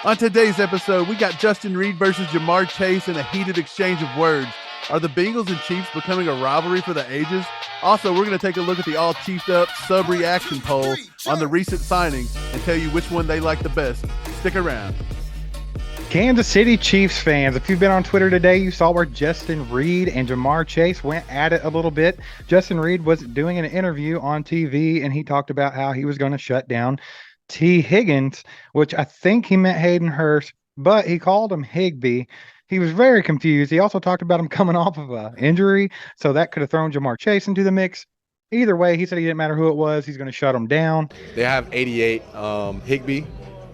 On today's episode, we got Justin Reid versus Ja'Marr Chase in a heated exchange of words. Are the Bengals and Chiefs becoming a rivalry for the ages? Also, we're going to take a look at the all chiefed up sub-reaction poll on the recent signings and tell you which one they like the best. Stick around. Kansas City Chiefs fans, if you've been on Twitter today, you saw where Justin Reid and Ja'Marr Chase went at it a little bit. Justin Reid was doing an interview on TV, and he talked about how he was going to shut down T. Higgins, which I think he meant Hayden Hurst, but he called him Higbee. He was very confused. He also talked about him coming off of an injury, so that could have thrown Ja'Marr Chase into the mix. Either way, he said he didn't matter who it was. He's going to shut him down. They have 88. Higbee.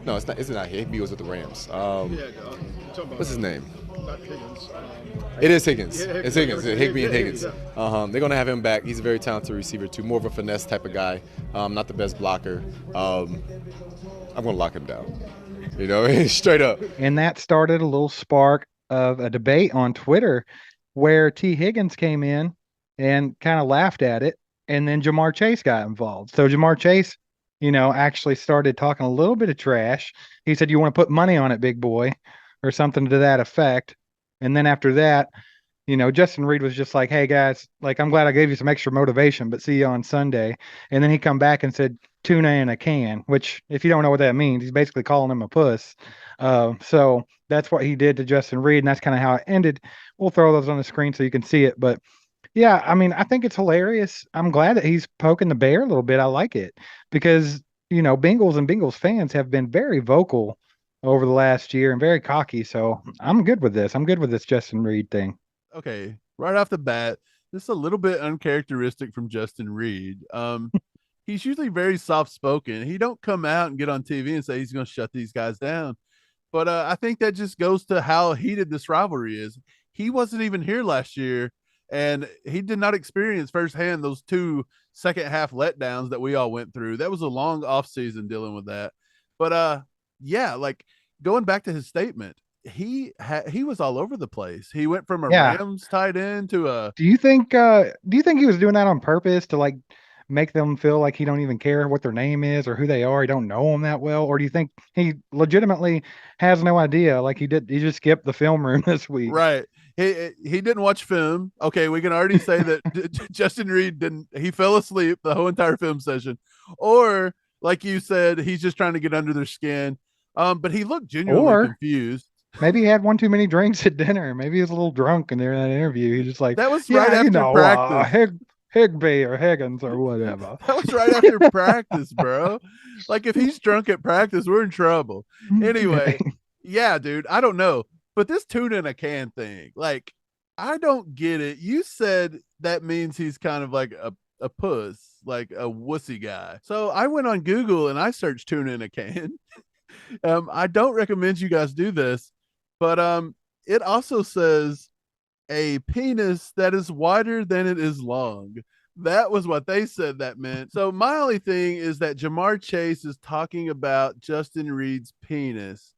No, it's not. It's not Higbee. Was with the Rams. What's his name? Not Higgins. It is Higgins. Yeah, It's Higgins. Higbee and Higgins. Yeah. They're gonna have him back. He's a very talented receiver too. More of a finesse type of guy. Not the best blocker. I'm gonna lock him down. You know, straight up. And that started a little spark of a debate on Twitter where T. Higgins came in and kind of laughed at it. And then Ja'Marr Chase got involved. So Ja'Marr Chase, actually started talking a little bit of trash. He said, "You want to put money on it, big boy," or something to that effect. And then after that, Justin Reid was just like, "Hey guys, like, I'm glad I gave you some extra motivation, but see you on Sunday." And then he come back and said, "Tuna in a can," which, if you don't know what that means, he's basically calling him a puss. So that's what he did to Justin Reid, and that's kind of how it ended. We'll throw those on the screen so you can see it. But yeah, I mean, I think it's hilarious. I'm glad that he's poking the bear a little bit. I like it because, Bengals and Bengals fans have been very vocal over the last year and very cocky. So I'm good with this. I'm good with this Justin Reid thing. Okay, right off the bat, this is a little bit uncharacteristic from Justin Reid. He's usually very soft-spoken. He don't come out and get on TV and say he's going to shut these guys down. But I think that just goes to how heated this rivalry is. He wasn't even here last year, and he did not experience firsthand those two second-half letdowns that we all went through. That was a long offseason dealing with that. But, yeah, like going back to his statement, he was all over the place. He went from a Rams tight end to a. Do you think he was doing that on purpose to like make them feel like he don't even care what their name is or who they are? He don't know them that well, or do you think he legitimately has no idea? Like he just skipped the film room this week, right? He didn't watch film. Okay, we can already say that Justin Reid didn't. He fell asleep the whole entire film session, or like you said, he's just trying to get under their skin. But he looked genuinely confused. Maybe he had one too many drinks at dinner. Maybe he was a little drunk in there in that interview. He just like, that was right after practice. Higbee or Higgins or whatever. That was right after practice, bro. Like if he's drunk at practice, we're in trouble. Anyway, yeah, dude, I don't know. But this tuna in a can thing, like, I don't get it. You said that means he's kind of like a puss, like a wussy guy. So I went on Google and I searched tuna in a can. I don't recommend you guys do this, but it also says a penis that is wider than it is long. That was what they said that meant. So my only thing is that Ja'Marr Chase is talking about Justin Reid's penis,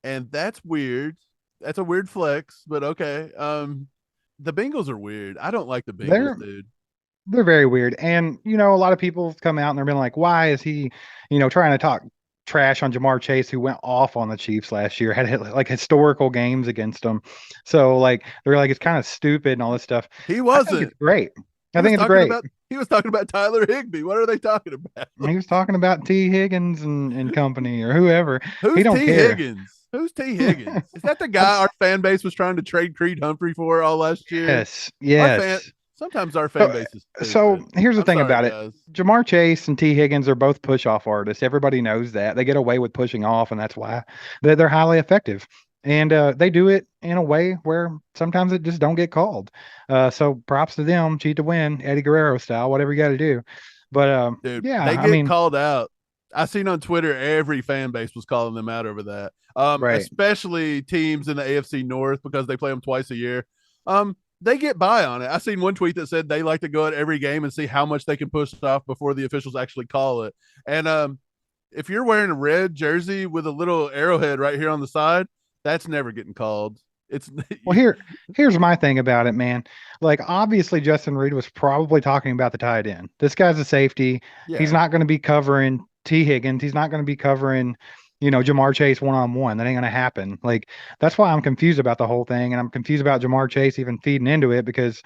and that's weird. That's a weird flex, but okay. The Bengals are weird. I don't like the Bengals, dude. They're very weird. And, a lot of people have come out and they've been like, why is he, trying to talk trash on Ja'Marr Chase, who went off on the Chiefs last year, had like historical games against them. So like they're like, it's kind of stupid and all this stuff. He wasn't. I think it's great. I think it's great. He was talking about Tyler Higbee. What are they talking about? He was talking about T. Higgins and company or whoever. Who's he don't T. care. Higgins? Who's T. Higgins? Is that the guy our fan base was trying to trade Creed Humphrey for all last year? Yes. Sometimes our fan base is. So here's the thing about it. Ja'Marr Chase and T. Higgins are both push-off artists. Everybody knows that. They get away with pushing off, and that's why they're highly effective. And they do it in a way where sometimes it just don't get called. So props to them. Cheat to win, Eddie Guerrero style, whatever you got to do. But dude, yeah, they get called out. I seen on Twitter every fan base was calling them out over that. Right. Especially teams in the AFC North because they play them twice a year. They get by on it. I seen one tweet that said they like to go at every game and see how much they can push off before the officials actually call it. And if you're wearing a red jersey with a little arrowhead right here on the side, that's never getting called. It's well, here's my thing about it, man. Like, obviously Justin Reid was probably talking about the tight end. This guy's a safety. Yeah. He's not going to be covering T. Higgins. He's not going to be covering Ja'Marr Chase one-on-one. That ain't going to happen. Like, that's why I'm confused about the whole thing. And I'm confused about Ja'Marr Chase even feeding into it because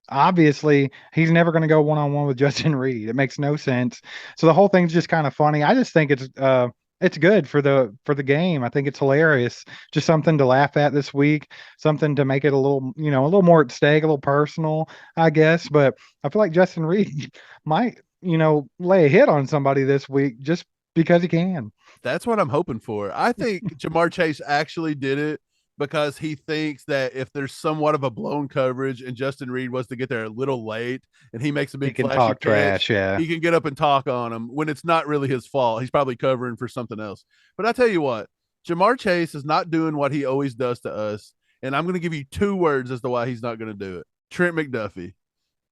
obviously he's never going to go one-on-one with Justin Reid. It makes no sense. So the whole thing's just kind of funny. I just think it's good for the game. I think it's hilarious. Just something to laugh at this week, something to make it a little more at stake, a little personal, I guess. But I feel like Justin Reid might, lay a hit on somebody this week just because he can. That's what I'm hoping for. I think Ja'Marr Chase actually did it because he thinks that if there's somewhat of a blown coverage and Justin Reid was to get there a little late and he makes a He big can flashy talk catch, trash, yeah. he can get up and talk on him when it's not really his fault. He's probably covering for something else. But I tell you what, Ja'Marr Chase is not doing what he always does to us. And I'm going to give you 2 words as to why he's not going to do it. Trent McDuffie.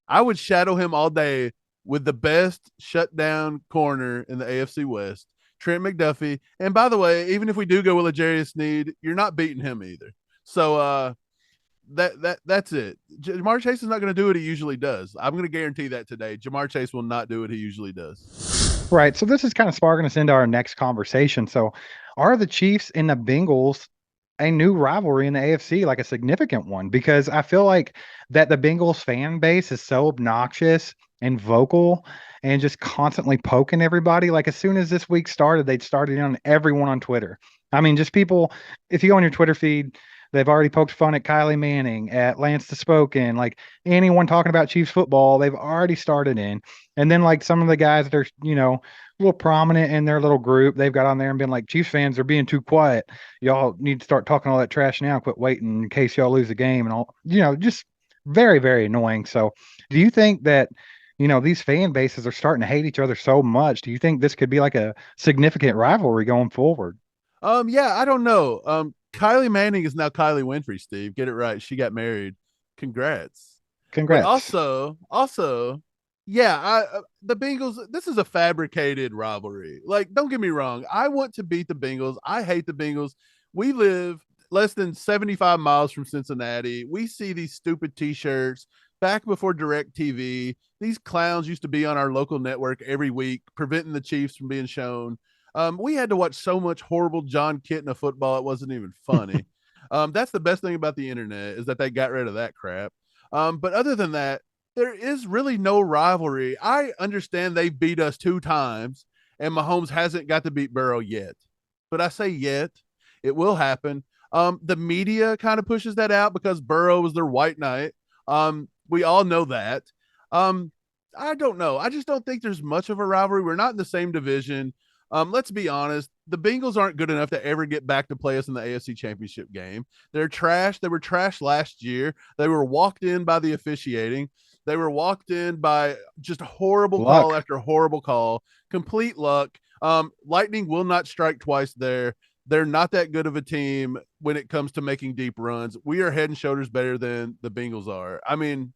I would shadow him all day with the best shutdown corner in the AFC West, Trent McDuffie. And by the way, even if we do go with L'Jarius Sneed, you're not beating him either. So that's it. Ja'Marr Chase is not going to do what he usually does. I'm going to guarantee that today. Ja'Marr Chase will not do what he usually does. Right. So this is kind of sparking us into our next conversation. So are the Chiefs and the Bengals a new rivalry in the AFC, like a significant one? Because I feel like that the Bengals fan base is so obnoxious and vocal and just constantly poking everybody. Like as soon as this week started, they'd started on everyone on Twitter. I mean, just people, if you go on your Twitter feed, they've already poked fun at Kylie Manning, at Lance the Spoken, like anyone talking about Chiefs football, they've already started in. And then like some of the guys that are, a little prominent in their little group, they've got on there and been like, Chiefs fans are being too quiet. Y'all need to start talking all that trash now. Quit waiting in case y'all lose the game and all, just very, very annoying. So do you think that, these fan bases are starting to hate each other so much? Do you think this could be like a significant rivalry going forward? Yeah, I don't know. Kylie Manning is now Kylie Winfrey, Steve. Get it right. She got married. Congrats. But Congrats. also, yeah, the Bengals, this is a fabricated rivalry. Like, don't get me wrong. I want to beat the Bengals. I hate the Bengals. We live less than 75 miles from Cincinnati. We see these stupid t-shirts back before direct TV. These clowns used to be on our local network every week, preventing the Chiefs from being shown. We had to watch so much horrible John Kitna football. It wasn't even funny. That's the best thing about the internet is that they got rid of that crap. But other than that, there is really no rivalry. I understand they beat us 2 times and Mahomes hasn't got to beat Burrow yet. But I say yet, it will happen. The media kind of pushes that out because Burrow was their white knight. We all know that. I don't know. I just don't think there's much of a rivalry. We're not in the same division. Let's be honest. The Bengals aren't good enough to ever get back to play us in the AFC Championship game. They're trash. They were trash last year. They were walked in by the officiating. They were walked in by just horrible call Luck. after horrible call. Complete luck. Lightning will not strike twice there. They're not that good of a team when it comes to making deep runs. We are head and shoulders better than the Bengals are. I mean,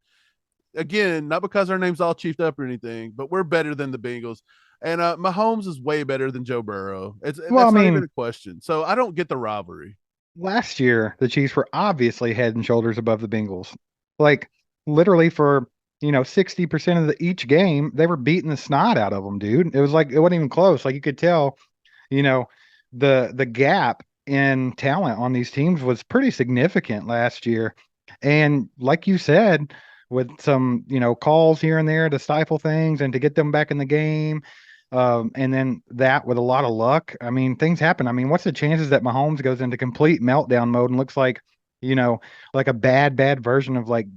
again, not because our name's all chiefed up or anything, but we're better than the Bengals. And Mahomes is way better than Joe Burrow. Well, I That's not even mean, a question. So I don't get the rivalry. last year the Chiefs were obviously head and shoulders above the Bengals. Like literally for 60% of each game, they were beating the snot out of them, dude. It was like it wasn't even close. Like you could tell, you know, the gap in talent on these teams was pretty significant last year. And like you said, with some, calls here and there to stifle things and to get them back in the game. And then that with a lot of luck. I mean, things happen. I mean, what's the chances that Mahomes goes into complete meltdown mode and looks like, you know, like a bad version of like,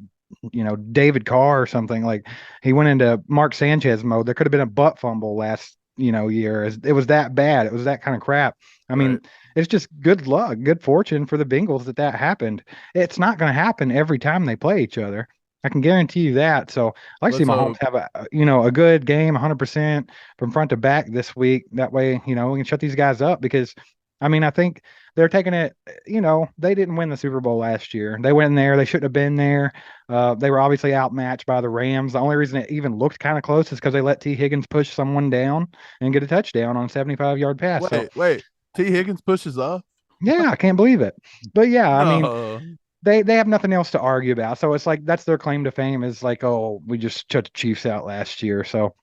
David Carr or something? Like he went into Mark Sanchez mode. There could have been a butt fumble last, year. It was that bad. It was that kind of crap. I mean, Right. it's just good luck, good fortune for the Bengals that happened. It's not going to happen every time they play each other. I can guarantee you that. So I like to see Let's Mahomes hope. have a good game, 100% from front to back this week. That way, we can shut these guys up because, I mean, I think they're taking it. They didn't win the Super Bowl last year. They went in there. They shouldn't have been there. They were obviously outmatched by the Rams. The only reason it even looked kind of close is because they let T. Higgins push someone down and get a touchdown on a 75-yard pass. So Wait. T. Higgins pushes off. yeah, I can't believe it. But yeah, I mean, No. they have nothing else to argue about. So it's like that's their claim to fame is like, oh, we just shut the Chiefs out last year. So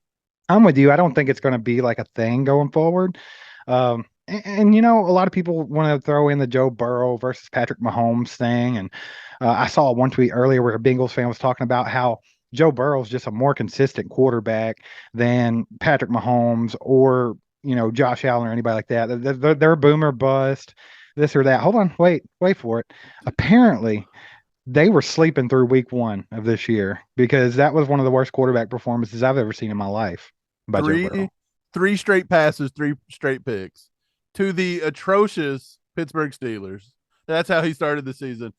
I'm with you. I don't think it's going to be like a thing going forward. And a lot of people want to throw in the Joe Burrow versus Patrick Mahomes thing. And I saw one tweet earlier where a Bengals fan was talking about how Joe Burrow's just a more consistent quarterback than Patrick Mahomes or, Josh Allen or anybody like that. They're a boomer bust, this or that. Hold on, wait for it. Apparently, they were sleeping through week 1 of this year because that was one of the worst quarterback performances I've ever seen in my life by Joe Burrow. Three straight passes, 3 straight picks to the atrocious Pittsburgh Steelers. That's how he started the season.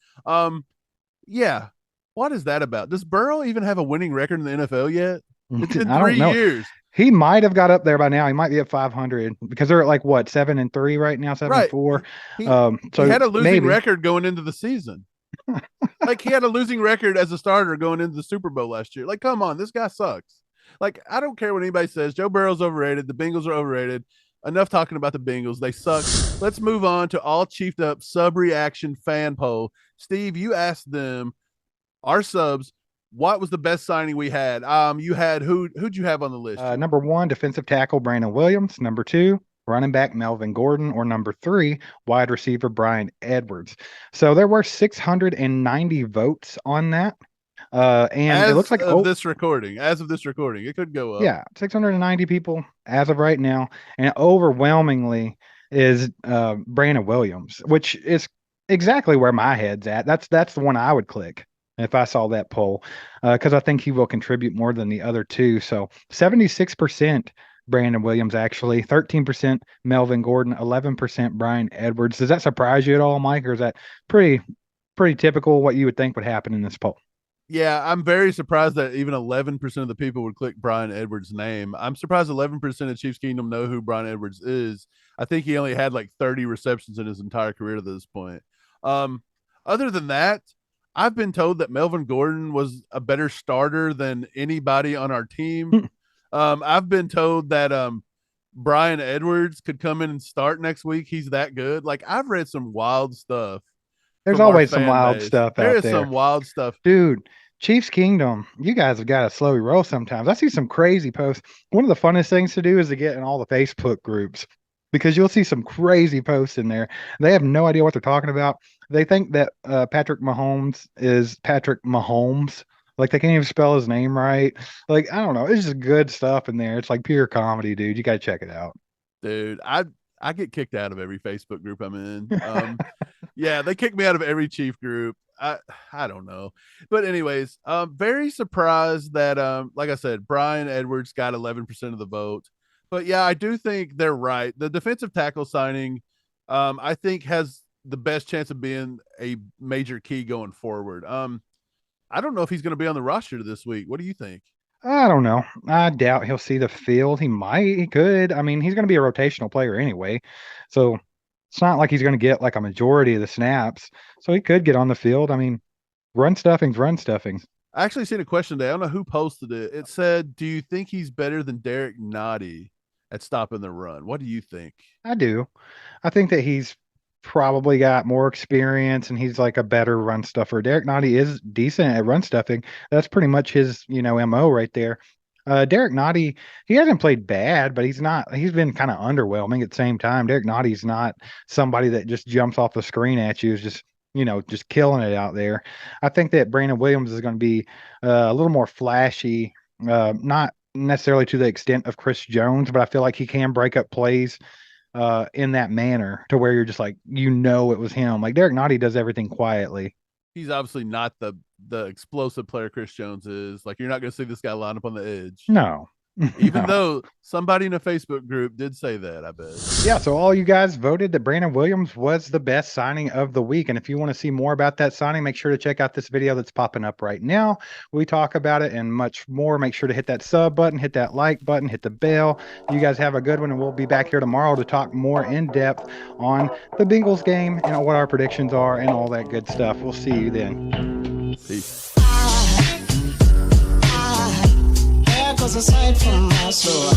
Yeah. What is that about? Does Burrow even have a winning record in the NFL yet? It's been 3 years. He might have got up there by now. He might be at 500 because they're at like what 7-3 right now, 7-4. So he had a losing record going into the season. Like he had a losing record as a starter going into the Super Bowl last year. Like, come on, this guy sucks. Like, I don't care what anybody says. Joe Burrow's overrated. The Bengals are overrated. Enough talking about the Bengals. They suck. Let's move on to all chiefed up sub reaction fan poll. Steve, you asked them, our subs, what was the best signing we had? You had who'd you have on the list? Number 1, defensive tackle Brandon Williams. Number 2, running back Melvin Gordon, or number 3, wide receiver Bryan Edwards. So there were 690 votes on that. And it looks like as of this recording, it could go up. Yeah, 690 people as of right now, and overwhelmingly is Brandon Williams, which is exactly where my head's at. That's the one I would click if I saw that poll, because I think he will contribute more than the other two. So 76% Brandon Williams, actually 13% Melvin Gordon, 11% Bryan Edwards. Does that surprise you at all, Mike, or is that pretty typical what you would think would happen in this poll? Yeah, I'm very surprised that even 11% of the people would click Bryan Edwards' name. I'm surprised 11% of Chiefs Kingdom know who Bryan Edwards is. I think he only had like 30 receptions in his entire career to this point. Other than that, I've been told that Melvin Gordon was a better starter than anybody on our team. I've been told that Bryan Edwards could come in and start next week. He's that good. Like, I've read some wild stuff. There's always some wild stuff out there. There is some wild stuff. Dude, Chiefs Kingdom, you guys have got to slowly roll sometimes. I see some crazy posts. One of the funnest things to do is to get in all the Facebook groups because you'll see some crazy posts in there. They have no idea what they're talking about. They think that Patrick Mahomes is Patrick Mahomes. Like, they can't even spell his name right. Like, I don't know. It's just good stuff in there. It's like pure comedy, dude. You got to check it out. Dude, I get kicked out of every Facebook group I'm in. Yeah, they kick me out of every Chief group. I don't know. But anyways, very surprised that, like I said, Bryan Edwards got 11% of the vote. But yeah, I do think they're right. The defensive tackle signing, I think, has the best chance of being a major key going forward. I don't know if he's going to be on the roster this week. What do you think? I don't know. I doubt he'll see the field. He might. He could. I mean, he's going to be a rotational player anyway. So it's not like he's going to get like a majority of the snaps. So he could get on the field. I mean, run stuffings. I actually seen a question today. I don't know who posted it. It said, do you think he's better than Derek Nottie at stopping the run? What do you think? I do. I think that he's probably got more experience and he's like a better run stuffer. Derek Nottie is decent at run stuffing. That's pretty much his, MO right there. Derek Nottie, he hasn't played bad, but he's been kind of underwhelming at the same time. Derek Nottie's not somebody that just jumps off the screen at you, is just killing it out there. I think that Brandon Williams is going to be a little more flashy, not necessarily to the extent of Chris Jones, but I feel like he can break up plays in that manner to where you're just like, it was him. Like, Derek Nottie does everything quietly. He's obviously not the explosive player Chris Jones is. Like, you're not going to see this guy line up on the edge. No. Even though somebody in a Facebook group did say that, I bet. Yeah, so all you guys voted that Brandon Williams was the best signing of the week. And if you want to see more about that signing, make sure to check out this video that's popping up right now. We talk about it and much more. Make sure to hit that sub button, hit that like button, hit the bell. You guys have a good one, and we'll be back here tomorrow to talk more in depth on the Bengals game and what our predictions are and all that good stuff. We'll see you then. Peace. Aside from my soul.